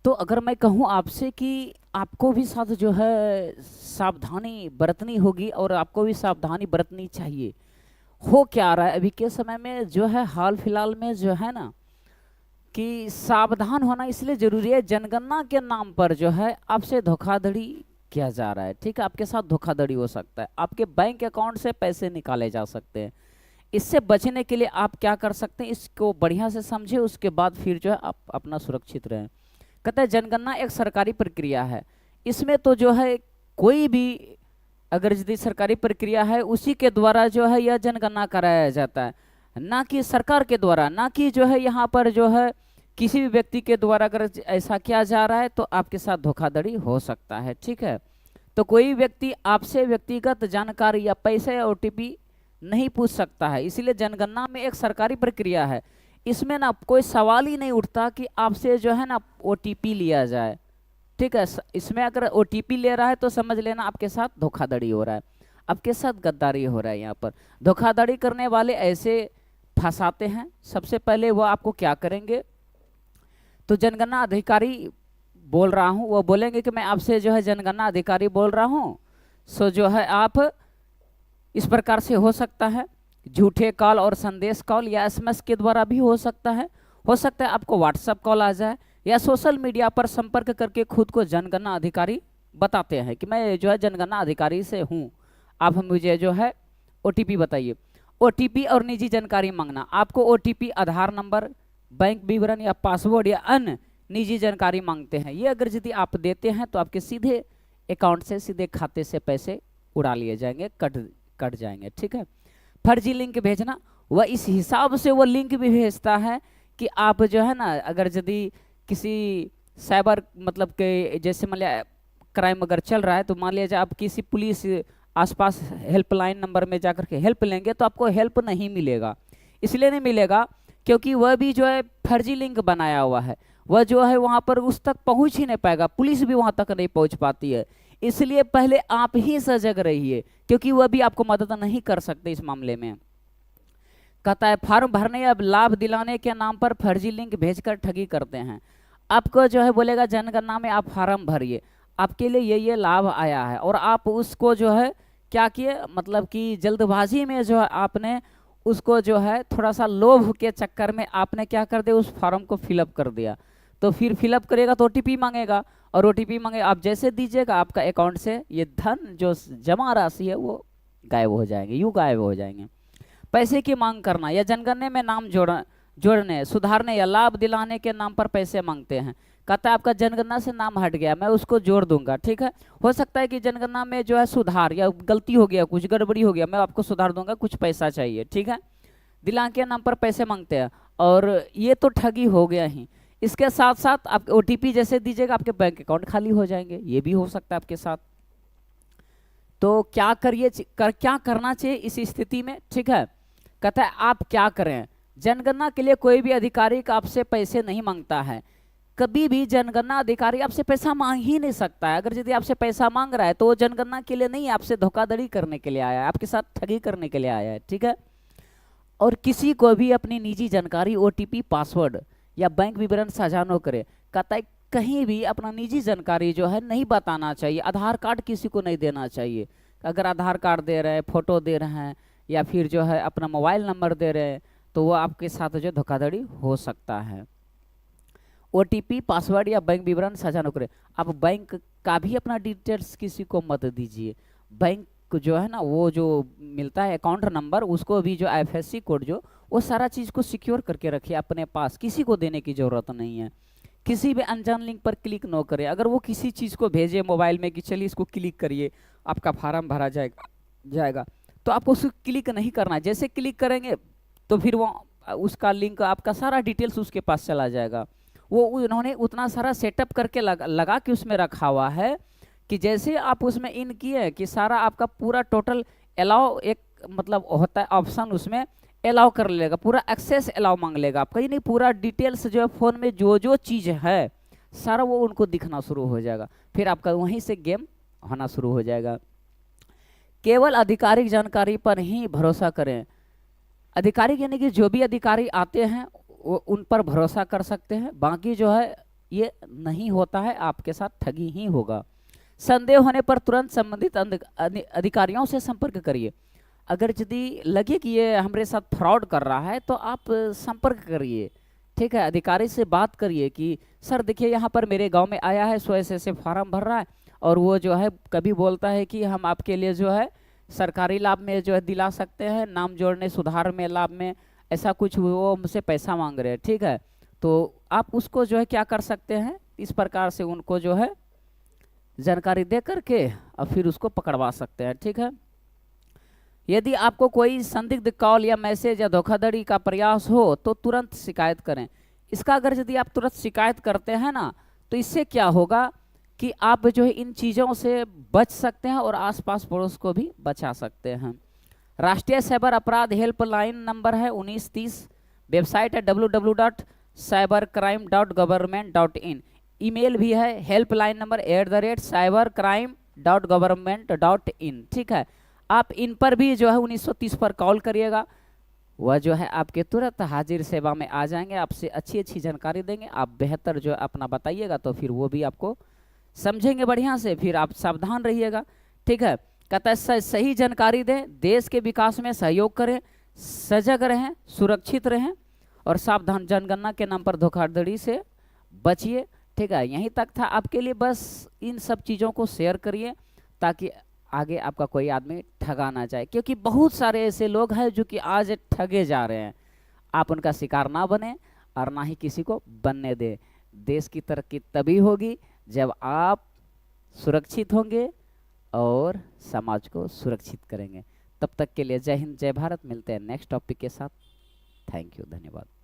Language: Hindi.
तो अगर मैं कहूँ आपसे कि आपको भी साथ जो है सावधानी बरतनी होगी और आपको भी सावधानी बरतनी चाहिए। हो क्या रहा है अभी के समय में जो है, हाल फिलहाल में जो है ना, कि सावधान होना इसलिए जरूरी है, जनगणना के नाम पर जो है आपसे धोखाधड़ी किया जा रहा है। ठीक है, आपके साथ धोखाधड़ी हो सकता है, आपके बैंक अकाउंट से पैसे निकाले जा सकते हैं। इससे बचने के लिए आप क्या कर सकते हैं, इसको बढ़िया से समझे, उसके बाद फिर जो है आप अपना सुरक्षित रहें। कहते हैं जनगणना एक सरकारी प्रक्रिया है। इसमें तो जो है कोई भी अगर यदि सरकारी प्रक्रिया है उसी के द्वारा जो है यह जनगणना कराया जाता है, ना कि सरकार के द्वारा, ना कि जो है यहाँ पर जो है किसी भी व्यक्ति के द्वारा। अगर ऐसा किया जा रहा है तो आपके साथ धोखाधड़ी हो सकता है। ठीक है, तो कोई व्यक्ति आपसे व्यक्तिगत जानकारी या पैसे या ओटीपी नहीं पूछ सकता है। इसलिए जनगणना में एक सरकारी प्रक्रिया है, इसमें ना कोई सवाल ही नहीं उठता कि आपसे जो है ना ओटीपी लिया जाए। ठीक है, इसमें अगर ओटीपी ले रहा है तो समझ लेना आपके साथ धोखाधड़ी हो रहा है, आपके साथ गद्दारी हो रहा है। यहाँ पर धोखाधड़ी करने वाले ऐसे फंसाते हैं। सबसे पहले वो आपको क्या करेंगे, तो जनगणना अधिकारी बोल रहा हूँ, वो बोलेंगे कि मैं आपसे जो है जनगणना अधिकारी बोल रहा हूँ। सो जो है आप इस प्रकार से हो सकता है झूठे कॉल और संदेश कॉल या एसएमएस के द्वारा भी हो सकता है। आपको व्हाट्सएप कॉल आ जाए या सोशल मीडिया पर संपर्क करके खुद को जनगणना अधिकारी बताते हैं कि मैं जो है जनगणना अधिकारी से हूँ, आप मुझे जो है ओटीपी बताइए। ओटीपी और निजी जानकारी मांगना, आपको ओटीपी आधार नंबर, बैंक विवरण या पासवर्ड या अन्य निजी जानकारी मांगते हैं। ये अगर यदि आप देते हैं तो आपके सीधे अकाउंट से, सीधे खाते से पैसे उड़ा लिए जाएंगे, कट जाएंगे। ठीक है, फर्जी लिंक भेजना, वह इस हिसाब से वो लिंक भी भेजता है कि आप जो है ना, अगर यदि किसी साइबर मतलब के जैसे मान लिया क्राइम अगर चल रहा है तो मान लीजिए आप किसी पुलिस आसपास हेल्पलाइन नंबर में जाकर के हेल्प लेंगे तो आपको हेल्प नहीं मिलेगा। इसलिए नहीं मिलेगा क्योंकि वह भी जो है फर्जी लिंक बनाया हुआ है, वह जो है वहाँ पर उस तक पहुँच ही नहीं पाएगा, पुलिस भी वहाँ तक नहीं पहुँच पाती है। इसलिए पहले आप ही सजग रहिए, क्योंकि वह भी आपको मदद नहीं कर सकते इस मामले में। कहता है फॉर्म भरने या लाभ दिलाने के नाम पर फर्जी लिंक भेजकर ठगी करते हैं। आपको जो है बोलेगा जनगणना में आप फॉर्म भरिए, आपके लिए ये लाभ आया है, और आप उसको जो है क्या किए, मतलब कि जल्दबाजी में जो है आपने उसको जो है थोड़ा सा लोभ के चक्कर में आपने क्या कर दिया, उस फॉर्म को फिलअप कर दिया। तो फिर फिलअप करेगा तो ओटीपी मांगेगा, और ओटीपी मांगे आप जैसे दीजिएगा आपका अकाउंट से ये धन जो जमा राशि है वो गायब हो जाएंगे, यूं गायब हो जाएंगे। पैसे की मांग करना या जनगणना में नाम जोड़ने, सुधारने या लाभ दिलाने के नाम पर पैसे मांगते हैं। कहता है आपका जनगणना से नाम हट गया, मैं उसको जोड़ दूंगा। ठीक है, हो सकता है कि जनगणना में जो है सुधार या गलती हो गया, कुछ गड़बड़ी हो गया, मैं आपको सुधार दूंगा, कुछ पैसा चाहिए। ठीक है, दिलाने के नाम पर पैसे मांगते हैं, और ये तो ठगी हो गया ही। इसके साथ साथ आप ओटीपी जैसे दीजिएगा आपके बैंक अकाउंट खाली हो जाएंगे, ये भी हो सकता है आपके साथ। तो क्या करिए, क्या करना चाहिए इस स्थिति में। ठीक है, कहता है आप क्या करें, जनगणना के लिए कोई भी अधिकारी का आपसे पैसे नहीं मांगता है। कभी भी जनगणना अधिकारी आपसे पैसा मांग ही नहीं सकता है। अगर यदि आपसे पैसा मांग रहा है तो वो जनगणना के लिए नहीं, आपसे धोखाधड़ी करने के लिए आया है, आपके साथ ठगी करने के लिए आया है। ठीक है, और किसी को भी अपनी निजी जानकारी, ओटीपी, पासवर्ड या बैंक विवरण साझा न करे। कहता है कहीं भी अपना निजी जानकारी जो है नहीं बताना चाहिए। आधार कार्ड किसी को नहीं देना चाहिए। अगर आधार कार्ड दे रहे हैं, फोटो दे रहे हैं, या फिर जो है अपना मोबाइल नंबर दे रहे हैं, तो वो आपके साथ जो धोखाधड़ी हो सकता है। ओटीपी, पासवर्ड या बैंक विवरण साझा न करें। आप बैंक का भी अपना डिटेल्स किसी को मत दीजिए। बैंक जो है ना, वो जो मिलता है अकाउंट नंबर, उसको भी जो आईएफएससी कोड जो, वो सारा चीज़ को सिक्योर करके रखिए अपने पास, किसी को देने की ज़रूरत नहीं है। किसी भी अनजान लिंक पर क्लिक न करें। अगर वो किसी चीज़ को भेजे मोबाइल में कि चलिए इसको क्लिक करिए, आपका फार्म भरा जाएगा, तो आपको उसको क्लिक नहीं करना। जैसे क्लिक करेंगे तो फिर वो उसका लिंक, आपका सारा डिटेल्स उसके पास चला जाएगा। वो उन्होंने उतना सारा सेटअप करके लगा के उसमें रखा हुआ है कि जैसे आप उसमें इन किए कि सारा आपका पूरा टोटल अलाउ, एक मतलब होता है ऑप्शन, उसमें अलाउ कर लेगा, पूरा एक्सेस अलाउ मांग लेगा आपका। ये नहीं, पूरा डिटेल्स जो है फ़ोन में जो चीज़ है सारा वो उनको दिखना शुरू हो जाएगा, फिर आपका वहीं से गेम होना शुरू हो जाएगा। केवल आधिकारिक जानकारी पर ही भरोसा करें। अधिकारी यानी कि जो भी अधिकारी आते हैं वो उन पर भरोसा कर सकते हैं। बाकी जो है ये नहीं होता है, आपके साथ ठगी ही होगा। संदेह होने पर तुरंत संबंधित अधिकारियों से संपर्क करिए। अगर यदि लगे कि ये हमारे साथ फ्रॉड कर रहा है तो आप संपर्क करिए, ठीक है। अधिकारी से बात करिए कि सर देखिए यहाँ पर मेरे गांव में आया है, सो ऐसे फॉर्म भर रहा है, और वो जो है कभी बोलता है कि हम आपके लिए जो है सरकारी लाभ में जो है दिला सकते हैं, नाम जोड़ने सुधार में लाभ में, ऐसा कुछ वो हमसे पैसा मांग रहे हैं, ठीक है। तो आप उसको जो है क्या कर सकते हैं, इस प्रकार से उनको जो है जानकारी दे करके और फिर उसको पकड़वा सकते हैं, ठीक है। यदि आपको कोई संदिग्ध कॉल या मैसेज या धोखाधड़ी का प्रयास हो तो तुरंत शिकायत करें। इसका अगर यदि आप तुरंत शिकायत करते हैं ना, तो इससे क्या होगा कि आप जो है इन चीज़ों से बच सकते हैं और आसपास पड़ोस को भी बचा सकते हैं। राष्ट्रीय साइबर अपराध हेल्पलाइन नंबर है 1930। वेबसाइट है www.cybercrime.government.in। ईमेल भी है हेल्पलाइन नंबर @cybercrime.government.in, ठीक है। आप इन पर भी जो है 1930 पर कॉल करिएगा, वह जो है आपके तुरंत हाजिर सेवा में आ जाएंगे, आपसे अच्छी अच्छी जानकारी देंगे। आप बेहतर जो है अपना बताइएगा तो फिर वो भी आपको समझेंगे बढ़िया से, फिर आप सावधान रहिएगा, ठीक है। कहता है सही जानकारी दें, देश के विकास में सहयोग करें, सजग रहें, सुरक्षित रहें और सावधान। जनगणना के नाम पर धोखाधड़ी से बचिए, ठीक है। यहीं तक था आपके लिए, बस इन सब चीज़ों को शेयर करिए ताकि आगे आपका कोई आदमी ठगा ना जाए, क्योंकि बहुत सारे ऐसे लोग हैं जो कि आज ठगे जा रहे हैं। आप उनका शिकार ना बने और ना ही किसी को बनने दें। देश की तरक्की तभी होगी जब आप सुरक्षित होंगे और समाज को सुरक्षित करेंगे। तब तक के लिए जय हिंद, जय भारत। मिलते हैं नेक्स्ट टॉपिक के साथ। थैंक यू, धन्यवाद।